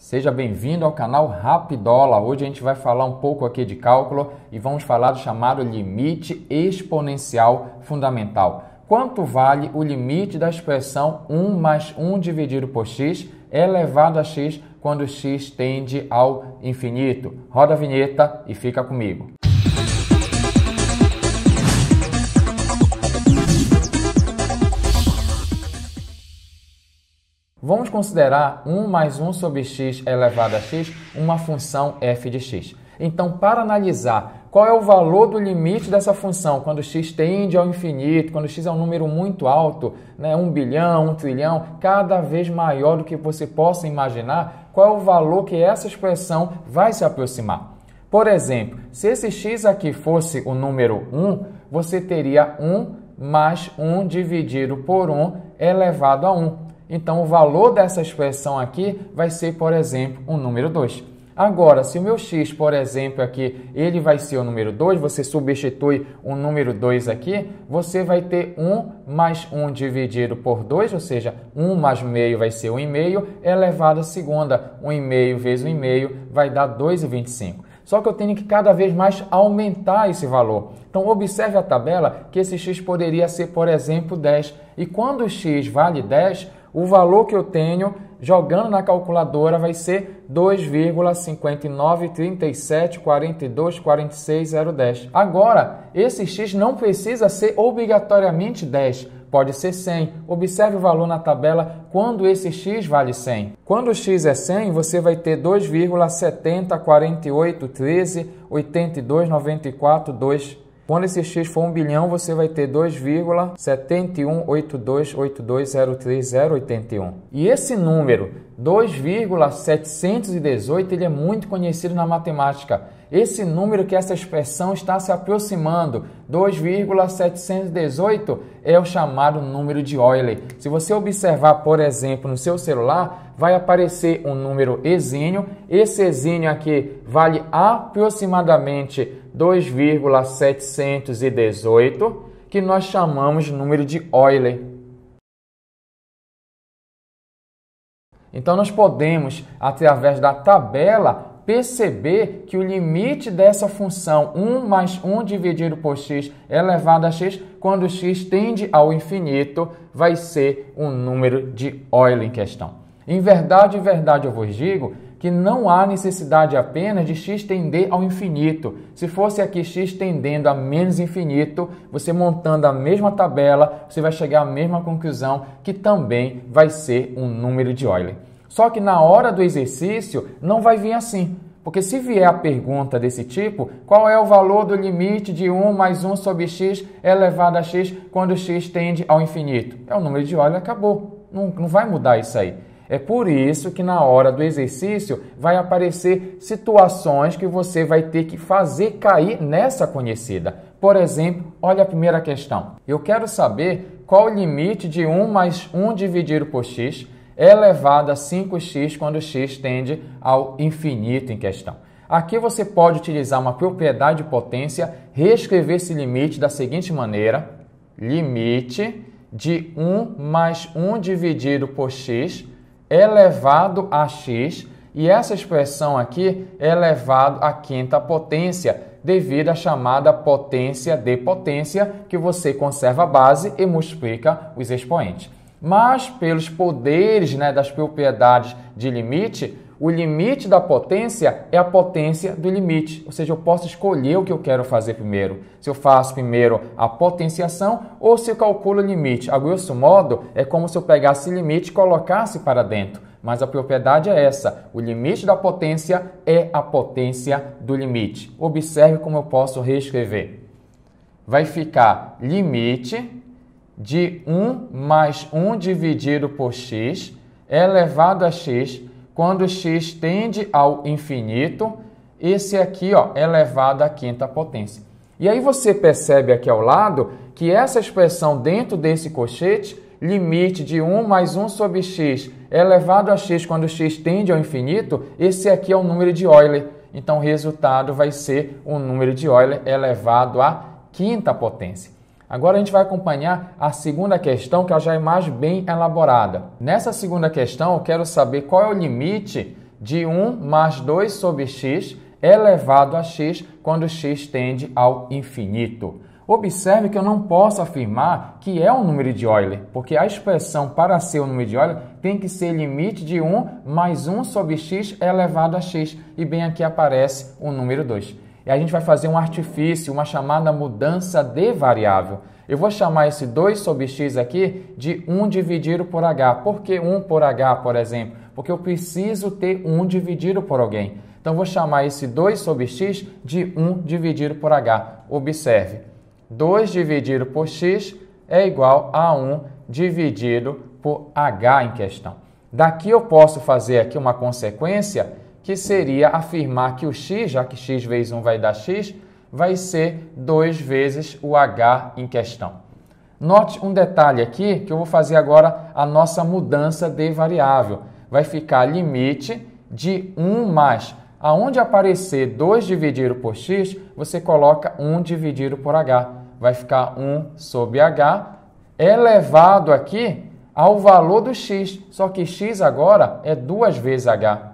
Seja bem-vindo ao canal Rapidola. Hoje a gente vai falar um pouco aqui de cálculo e vamos falar do chamado limite exponencial fundamental. Quanto vale o limite da expressão 1 mais 1 dividido por x elevado a x quando x tende ao infinito? Roda a vinheta e fica comigo. Vamos considerar 1 mais 1 sobre x elevado a x uma função f de x. Então, para analisar qual é o valor do limite dessa função quando x tende ao infinito, quando x é um número muito alto, 1 bilhão, 1 trilhão, cada vez maior do que você possa imaginar, qual é o valor que essa expressão vai se aproximar. Por exemplo, se esse x aqui fosse o número 1, você teria 1 mais 1 dividido por 1 elevado a 1. Então, o valor dessa expressão aqui vai ser, por exemplo, o número 2. Agora, se o meu x, por exemplo, aqui, ele vai ser o número 2, você substitui o número 2 aqui, você vai ter 1 mais 1 dividido por 2, ou seja, 1 mais meio vai ser 1,5, elevado à segunda. 1,5 vezes 1,5 vai dar 2,25. Só que eu tenho que cada vez mais aumentar esse valor. Então, observe a tabela que esse x poderia ser, por exemplo, 10. E quando o x vale 10, o valor que eu tenho jogando na calculadora vai ser 2,59374246,010. Agora, esse x não precisa ser obrigatoriamente 10, pode ser 100. Observe o valor na tabela quando esse x vale 100. Quando o x é 100, você vai ter 2,7048138294,2. Quando esse x for 1 bilhão, você vai ter 2,71828203,03081. E esse número, 2,718, ele é muito conhecido na matemática. Esse número que essa expressão está se aproximando, 2,718, é o chamado número de Euler. Se você observar, por exemplo, no seu celular, vai aparecer um número exínio. Esse exínio aqui vale aproximadamente 2,718, que nós chamamos de número de Euler. Então, nós podemos, através da tabela, perceber que o limite dessa função 1 mais 1 dividido por x elevado a x, quando x tende ao infinito, vai ser um número de Euler em questão. Em verdade, eu vos digo que não há necessidade apenas de x tender ao infinito. Se fosse aqui x tendendo a menos infinito, você montando a mesma tabela, você vai chegar à mesma conclusão, que também vai ser um número de Euler. Só que na hora do exercício não vai vir assim. Porque se vier a pergunta desse tipo, qual é o valor do limite de 1 mais 1 sobre x elevado a x quando x tende ao infinito? É o número de Euler, acabou. Não vai mudar isso aí. É por isso que na hora do exercício vai aparecer situações que você vai ter que fazer cair nessa conhecida. Por exemplo, olha a primeira questão. Eu quero saber qual o limite de 1 mais 1 dividido por x elevado a 5x quando x tende ao infinito em questão. Aqui você pode utilizar uma propriedade de potência, reescrever esse limite da seguinte maneira: limite de 1 mais 1 dividido por x elevado a x, e essa expressão aqui é elevado à quinta potência, devido à chamada potência de potência, que você conserva a base e multiplica os expoentes. Mas, pelos poderes das propriedades de limite, o limite da potência é a potência do limite. Ou seja, eu posso escolher o que eu quero fazer primeiro. Se eu faço primeiro a potenciação ou se eu calculo o limite. A grosso modo, é como se eu pegasse o limite e colocasse para dentro. Mas a propriedade é essa. O limite da potência é a potência do limite. Observe como eu posso reescrever. Vai ficar limite de 1 mais 1 dividido por x elevado a x quando x tende ao infinito, esse aqui elevado à quinta potência. E aí você percebe aqui ao lado que essa expressão dentro desse colchete, limite de 1 mais 1 sobre x elevado a x quando x tende ao infinito, esse aqui é o número de Euler. Então o resultado vai ser um número de Euler elevado à quinta potência. Agora a gente vai acompanhar a segunda questão, que ela já é mais bem elaborada. Nessa segunda questão, eu quero saber qual é o limite de 1 mais 2 sobre x elevado a x quando x tende ao infinito. Observe que eu não posso afirmar que é um número de Euler, porque a expressão para ser um número de Euler tem que ser limite de 1 mais 1 sobre x elevado a x, e bem aqui aparece o número 2. E a gente vai fazer um artifício, uma chamada mudança de variável. Eu vou chamar esse 2 sobre x aqui de 1 dividido por h. Por que 1 por h, por exemplo? Porque eu preciso ter 1 dividido por alguém. Então, vou chamar esse 2 sobre x de 1 dividido por h. Observe. 2 dividido por x é igual a 1 dividido por h em questão. Daqui eu posso fazer aqui uma consequência que seria afirmar que o x, já que x vezes 1 vai dar x, vai ser 2 vezes o h em questão. Note um detalhe aqui que eu vou fazer agora a nossa mudança de variável. Vai ficar limite de 1 mais. Aonde aparecer 2 dividido por x, você coloca 1 dividido por h. Vai ficar 1 sobre h elevado aqui ao valor do x. Só que x agora é 2 vezes h.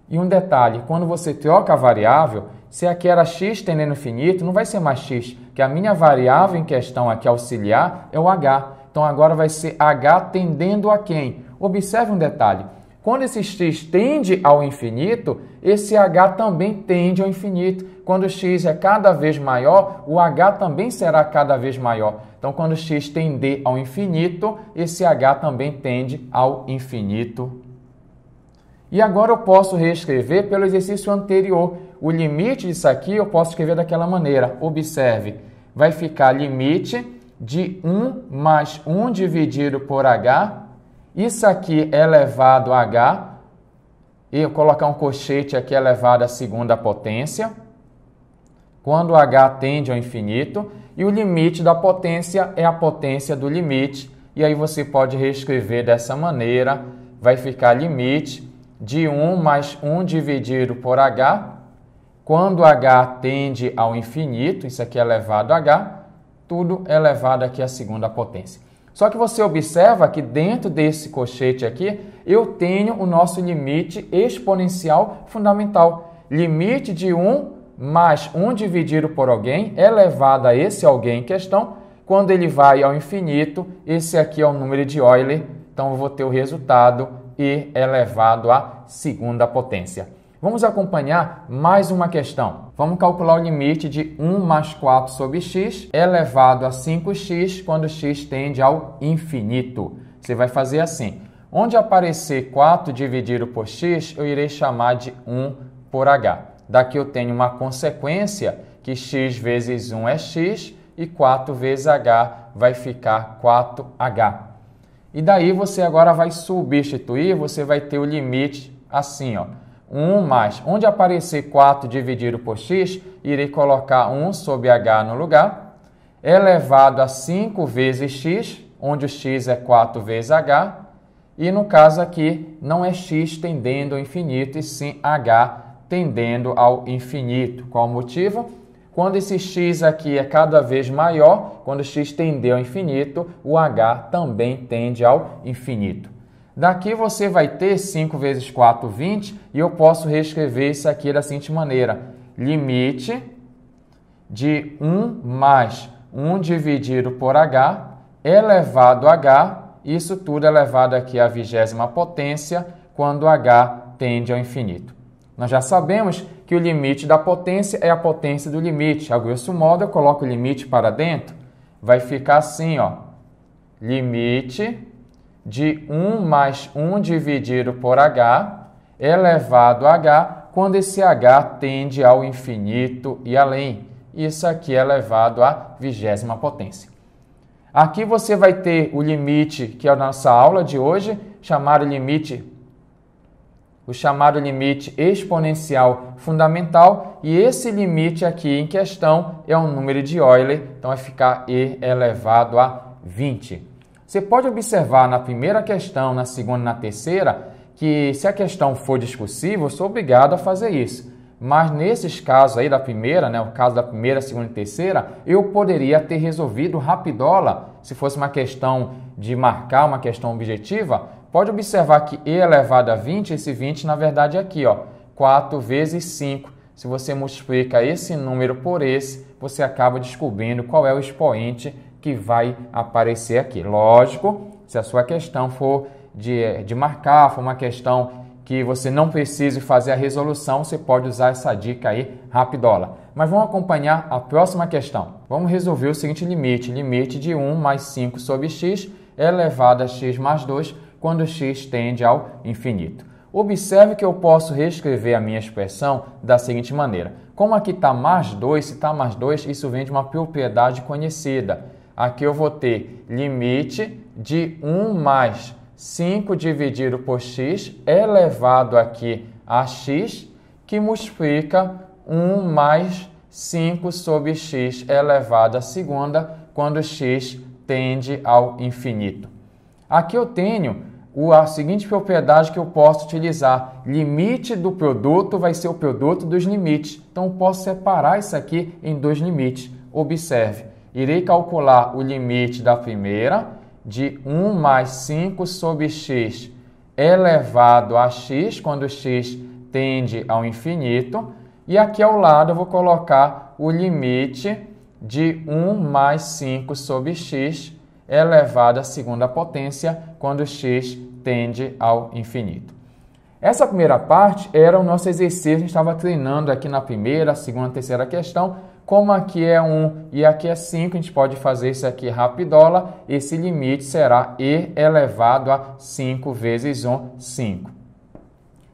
E um detalhe, quando você troca a variável, se aqui era x tendendo ao infinito, não vai ser mais x, que a minha variável em questão aqui auxiliar é o h. Então agora vai ser h tendendo a quem? Observe um detalhe. Quando esse x tende ao infinito, esse h também tende ao infinito. Quando o x é cada vez maior, o h também será cada vez maior. Então, quando o x tender ao infinito, esse h também tende ao infinito. E agora eu posso reescrever pelo exercício anterior. O limite disso aqui eu posso escrever daquela maneira. Observe, vai ficar limite de 1 mais 1 dividido por h. Isso aqui é elevado a h, e eu colocar um colchete aqui elevado à segunda potência, quando h tende ao infinito, e o limite da potência é a potência do limite, e aí você pode reescrever dessa maneira, vai ficar limite de 1 mais 1 dividido por h, quando h tende ao infinito, isso aqui é elevado a h, tudo elevado aqui à segunda potência. Só que você observa que dentro desse colchete aqui, eu tenho o nosso limite exponencial fundamental. Limite de 1 mais 1 dividido por alguém elevado a esse alguém em questão. Quando ele vai ao infinito, esse aqui é o número de Euler. Então, eu vou ter o resultado e elevado à segunda potência. Vamos acompanhar mais uma questão. Vamos calcular o limite de 1 mais 4 sobre x elevado a 5x quando x tende ao infinito. Você vai fazer assim. Onde aparecer 4 dividido por x, eu irei chamar de 1 por h. Daqui eu tenho uma consequência que x vezes 1 é x e 4 vezes h vai ficar 4h. E daí você agora vai substituir, você vai ter o limite assim, ó. 1 mais, onde aparecer 4 dividido por x, irei colocar 1 sobre h no lugar, elevado a 5 vezes x, onde o x é 4 vezes h, e no caso aqui não é x tendendo ao infinito, e sim h tendendo ao infinito. Qual o motivo? Quando esse x aqui é cada vez maior, quando o x tender ao infinito, o h também tende ao infinito. Daqui você vai ter 5 vezes 4, 20, e eu posso reescrever isso aqui da seguinte maneira. Limite de 1 mais 1 dividido por h elevado a h, isso tudo elevado aqui à 20ª potência, quando h tende ao infinito. Nós já sabemos que o limite da potência é a potência do limite. A grosso modo, eu coloco o limite para dentro, vai ficar assim, ó. Limite de 1 mais 1 dividido por h elevado a h, quando esse h tende ao infinito e além. Isso aqui é elevado à 20ª potência. Aqui você vai ter o limite, que é a nossa aula de hoje, o chamado limite exponencial fundamental, e esse limite aqui em questão é um número de Euler, então vai ficar e elevado a 20. Você pode observar na primeira questão, na segunda e na terceira, que se a questão for discursiva, eu sou obrigado a fazer isso. Mas nesses casos aí da primeira, o caso da primeira, segunda e terceira, eu poderia ter resolvido rapidola, se fosse uma questão de marcar, uma questão objetiva, Pode observar que e elevado a 20, esse 20 na verdade é aqui, ó, 4 vezes 5. Se você multiplica esse número por esse, você acaba descobrindo qual é o expoente que vai aparecer aqui. Lógico, se a sua questão for de marcar, for uma questão que você não precise fazer a resolução, você pode usar essa dica aí, rapidola. Mas vamos acompanhar a próxima questão. Vamos resolver o seguinte limite. Limite de 1 mais 5 sobre x elevado a x mais 2, quando x tende ao infinito. Observe que eu posso reescrever a minha expressão da seguinte maneira. Como aqui está mais 2, se está mais 2, isso vem de uma propriedade conhecida. Aqui eu vou ter limite de 1 mais 5 dividido por x elevado aqui a x, que multiplica 1 mais 5 sobre x elevado à segunda, quando x tende ao infinito. Aqui eu tenho a seguinte propriedade que eu posso utilizar. Limite do produto vai ser o produto dos limites. Então, eu posso separar isso aqui em dois limites. Observe, irei calcular o limite da primeira, de 1 mais 5 sobre x elevado a x, quando x tende ao infinito. E aqui ao lado eu vou colocar o limite de 1 mais 5 sobre x elevado à segunda potência, quando x tende ao infinito. Essa primeira parte era o nosso exercício, a gente estava treinando aqui na primeira, segunda, terceira questão. Como aqui é 1 e aqui é 5, a gente pode fazer isso aqui rapidola. Esse limite será e elevado a 5 vezes 1, 5.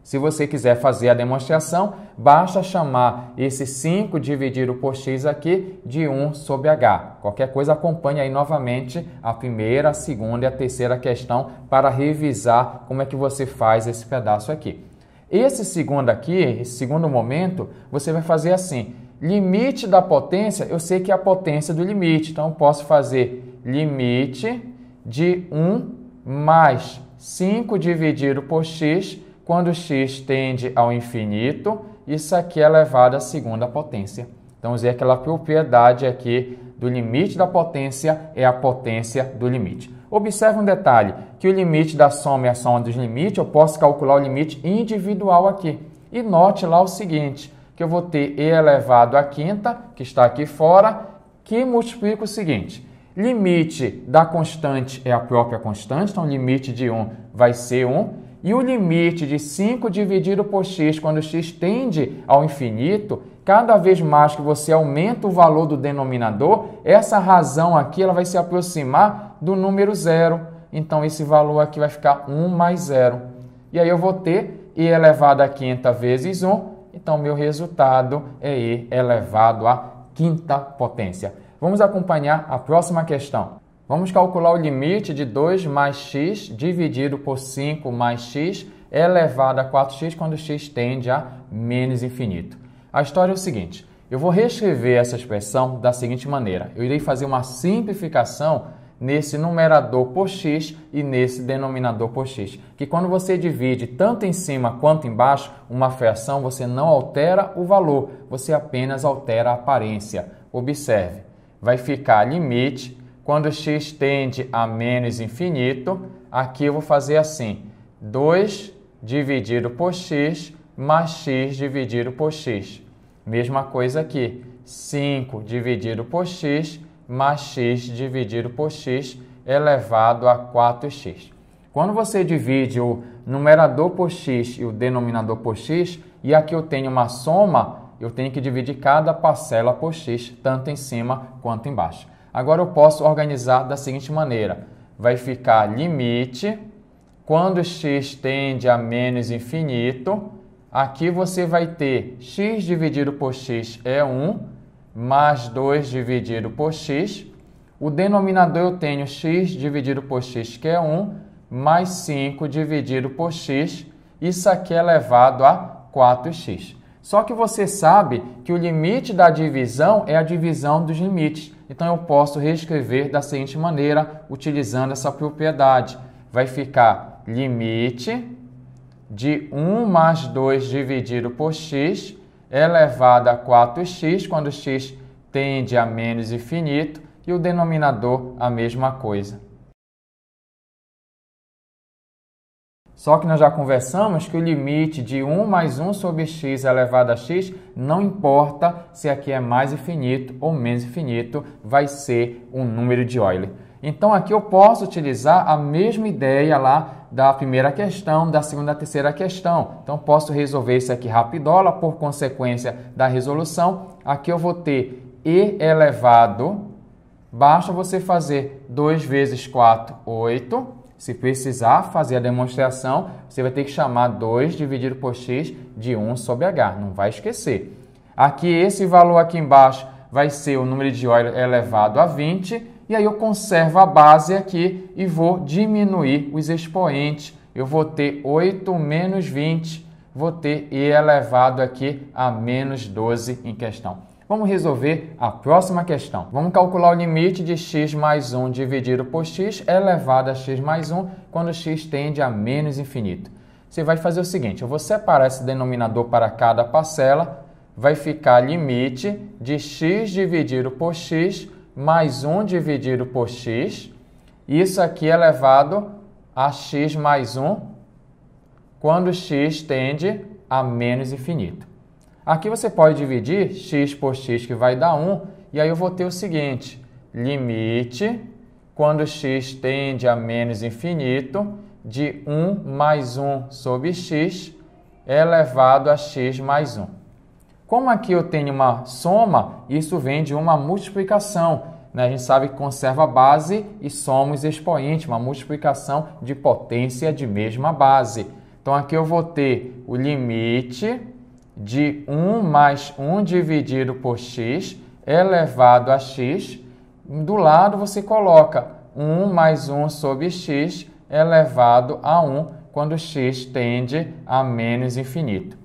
Se você quiser fazer a demonstração, basta chamar esse 5 dividido por x aqui de 1 sobre h. Qualquer coisa, acompanhe aí novamente a primeira, a segunda e a terceira questão para revisar como é que você faz esse pedaço aqui. Esse segundo aqui, esse segundo momento, você vai fazer assim. Limite da potência, eu sei que é a potência do limite, então eu posso fazer limite de 1 mais 5 dividido por x, quando x tende ao infinito, isso aqui é elevado à segunda potência. Então, usei aquela propriedade aqui do limite da potência é a potência do limite. Observe um detalhe, que o limite da soma é a soma dos limites, eu posso calcular o limite individual aqui. E note lá o seguinte, que eu vou ter e elevado à quinta, que está aqui fora, que multiplica o seguinte. Limite da constante é a própria constante, então o limite de 1 vai ser 1. E o limite de 5 dividido por x, quando x tende ao infinito, cada vez mais que você aumenta o valor do denominador, essa razão aqui ela vai se aproximar do número zero. Então, esse valor aqui vai ficar 1 mais 0. E aí eu vou ter e elevado à quinta vezes 1. Então, meu resultado é e elevado à quinta potência. Vamos acompanhar a próxima questão. Vamos calcular o limite de 2 mais x dividido por 5 mais x elevado a 4x quando x tende a menos infinito. A história é o seguinte, eu vou reescrever essa expressão da seguinte maneira. Eu irei fazer uma simplificação nesse numerador por x e nesse denominador por x. Que quando você divide tanto em cima quanto embaixo uma fração, você não altera o valor, você apenas altera a aparência. Observe, vai ficar limite. Quando x tende a menos infinito, aqui eu vou fazer assim, 2 dividido por x mais x dividido por x. Mesma coisa aqui, 5 dividido por x mais x dividido por x elevado a 4x. Quando você divide o numerador por x e o denominador por x, e aqui eu tenho uma soma, eu tenho que dividir cada parcela por x, tanto em cima quanto embaixo. Agora eu posso organizar da seguinte maneira. Vai ficar limite, quando x tende a menos infinito, aqui você vai ter x dividido por x é 1, mais 2 dividido por x. O denominador eu tenho x dividido por x, que é 1, mais 5 dividido por x. Isso aqui é elevado a 4x. Só que você sabe que o limite da divisão é a divisão dos limites. Então, eu posso reescrever da seguinte maneira, utilizando essa propriedade. Vai ficar limite de 1 mais 2 dividido por x elevado a 4x, quando x tende a menos infinito, e o denominador a mesma coisa. Só que nós já conversamos que o limite de 1 mais 1 sobre x elevado a x, não importa se aqui é mais infinito ou menos infinito, vai ser um número de Euler. Então aqui eu posso utilizar a mesma ideia lá da primeira questão, da segunda e terceira questão. Então posso resolver isso aqui rapidola, por consequência da resolução. Aqui eu vou ter e elevado, basta você fazer 2 vezes 4, 8. Se precisar fazer a demonstração, você vai ter que chamar 2 dividido por x de 1 sobre h, não vai esquecer. Aqui, esse valor aqui embaixo vai ser o número de Euler elevado a 20, e aí eu conservo a base aqui e vou diminuir os expoentes. Eu vou ter 8 menos 20, vou ter e elevado aqui a menos 12 em questão. Vamos resolver a próxima questão. Vamos calcular o limite de x mais 1 dividido por x elevado a x mais 1 quando x tende a menos infinito. Você vai fazer o seguinte, eu vou separar esse denominador para cada parcela, vai ficar limite de x dividido por x mais 1 dividido por x, isso aqui elevado a x mais 1 quando x tende a menos infinito. Aqui você pode dividir x por x, que vai dar 1, e aí eu vou ter o seguinte, limite, quando x tende a menos infinito, de 1 mais 1 sobre x elevado a x mais 1. Como aqui eu tenho uma soma, isso vem de uma multiplicação, né? A gente sabe que conserva a base e soma os expoentes, uma multiplicação de potência de mesma base. Então aqui eu vou ter o limite de 1 mais 1 dividido por x elevado a x. Do lado você coloca 1 mais 1 sobre x elevado a 1, quando x tende a menos infinito.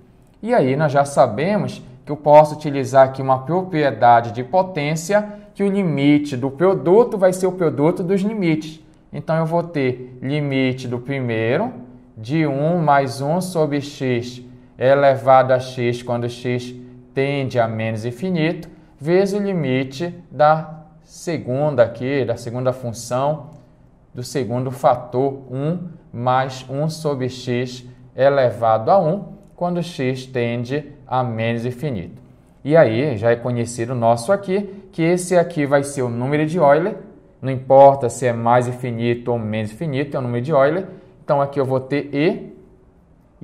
E aí nós já sabemos que eu posso utilizar aqui uma propriedade de potência, que o limite do produto vai ser o produto dos limites. Então eu vou ter limite do primeiro de 1 mais 1 sobre x elevado a x quando x tende a menos infinito, vezes o limite da segunda aqui, da segunda função, do segundo fator 1 mais 1 sobre x elevado a 1, quando x tende a menos infinito. E aí, já é conhecido o nosso aqui, que esse aqui vai ser o número de Euler, não importa se é mais infinito ou menos infinito, é o número de Euler. Então aqui eu vou ter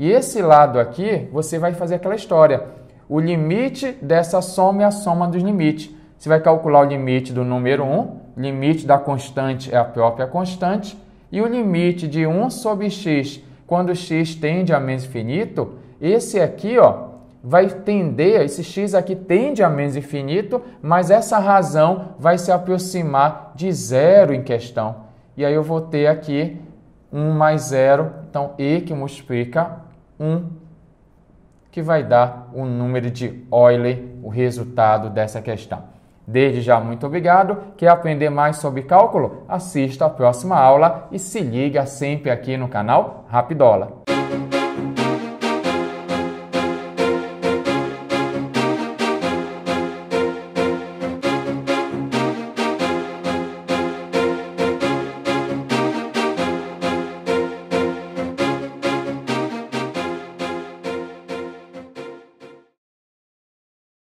e esse lado aqui, você vai fazer aquela história. O limite dessa soma é a soma dos limites. Você vai calcular o limite do número 1, o limite da constante é a própria constante, e o limite de 1 sobre x, quando x tende a menos infinito, esse aqui, ó, vai tender, esse x aqui tende a menos infinito, mas essa razão vai se aproximar de zero em questão. E aí eu vou ter aqui 1 mais 0, então e que multiplica 1, que vai dar o número de Euler, o resultado dessa questão. Desde já, muito obrigado. Quer aprender mais sobre cálculo? Assista a próxima aula e se liga sempre aqui no canal Rapidola.